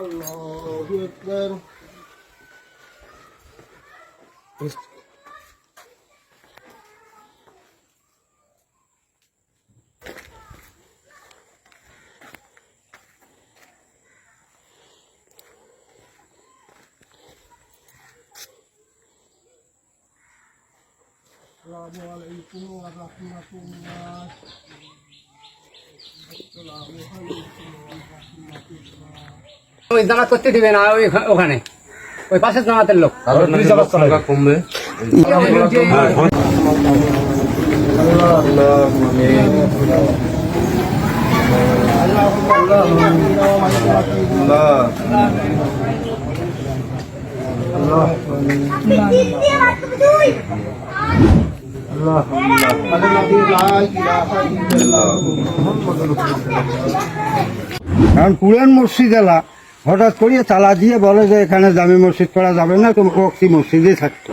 আল্লাহু আকবার। আসসালামু আলাইকুম ওয়া রাহমাতুল্লাহ। আসসালামু আলাইকুম ওয়া রাহমাতুল্লাহ। ওই জামাত করতে দিবে না ওখানে ওই পাশের জামাতের লোক কমবে। কারণ পুরান মসজিদ এলা হঠাৎ করিয়ে তালা দিয়ে বলে যে এখানে জামে মসজিদ পড়া যাবে না, তুমি কক্সি মসজিদে থাকতো।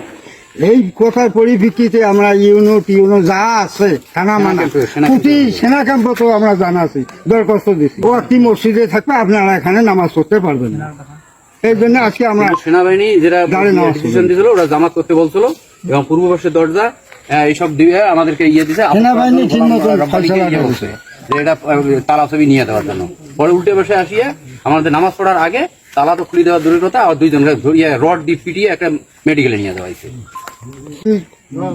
এই কথার পরিপ্রেক্ষিতে আমরা ইউনো যা আছে থানা মানে প্রতি সেনা ক্যাম্প তো আমরা জানাছি, দরখাস্ত দিচ্ছি ও একটি মসজিদে থাকবে, আপনারা এখানে নামাজ পড়তে পারবেন না। এই জন্য আজকে আমরা সেনাবাহিনী যেটা ডিসিশন দিয়েছিল ওরা জামাত করতে বলছিল এবং পূর্ব পাশের দরজা এইসব দিয়ে আমাদেরকে দিছে। সেনাবাহিনী ঠিক মতো বলছে যে এটা তালা ছবি নিয়ে দেওয়ার জন্য। পরে উল্টে বসে আসিয়ে আমাদের নামাজ পড়ার আগে তালা তো খুলে দেওয়ার দূরের কথা, আর দুইজনকে ধরিয়ে রড দিয়ে পিটিয়ে একটা মেডিকেলে নিয়ে দেওয়া হয়েছে।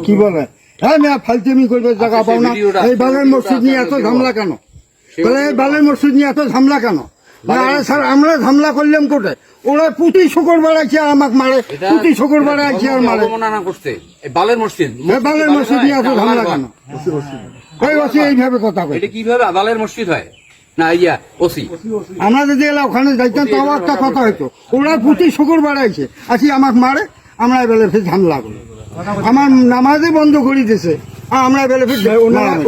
কি বলে হ্যাঁ মেয়া ফালতুমি করবে জায়গা পাও না। এই বালের মসজিদ নিয়ে এত ঝামেলা কেন? বলে এই বালের মসজিদ নিয়ে এত ঝামেলা কেন? আরে স্যার আমরা ঝামেলা করলাম কোথায়? ওরা প্রতি শুক্রবার আছে আর আমাকে মারে, প্রতি শুক্রবার আছে আর মারে। করছে বালের মসজিদ, বালের মসজিদ নিয়ে এত ঝামেলা কেন? ওই ওসি এইভাবে কথা কয়। এটা কিভাবে বালের মসজিদ হয় না? ইয়া ওসি আমরা যদি এলা ওখানে যাইতাম তাও একটা কথা হইতো। ওরা প্রতি শুক্রবার আছে আসি আমাকে মারে, আমরা বেলে ফের ঝামেলা করি। আমার নামাজে বন্ধ করে দিয়েছে, আমরা বেলে ফের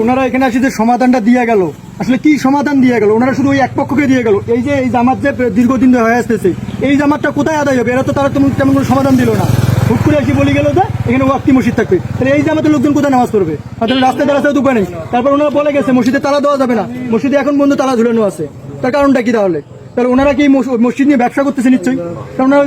ওনারা এখানে আসি যে সমাধানটা দিয়ে গেল, আসলে কি সমাধান দিয়ে গেল? ওনারা শুধু ওই এক পক্ষকে দিয়ে গেল। এই যে এই জামাত যে দীর্ঘদিন ধরে হয়ে আসতেছে, এই জামাতটা কোথায় আদায় হবে? এরা তো তারা তেমন কোনো সমাধান দিল না। হুট করে আসি বলে গেল যে এখানে ওয়াক্তি মসজিদ থাকবে, তাহলে এই জামাতের লোকজন কোথায় নামাজ পড়বে? তাহলে রাস্তায় দাঁড়াতে উপায় নেই। তারপর ওনারা বলে গেছে মসজিদে তালা দেওয়া যাবে না, মসজিদে এখন বন্ধু তালা ঝুলানো আছে। তার কারণটা কি তাহলে? তাহলে ওনারা কি মসজিদ নিয়ে ব্যবসা করতেছে নিশ্চয়ই, কারণ ওনারা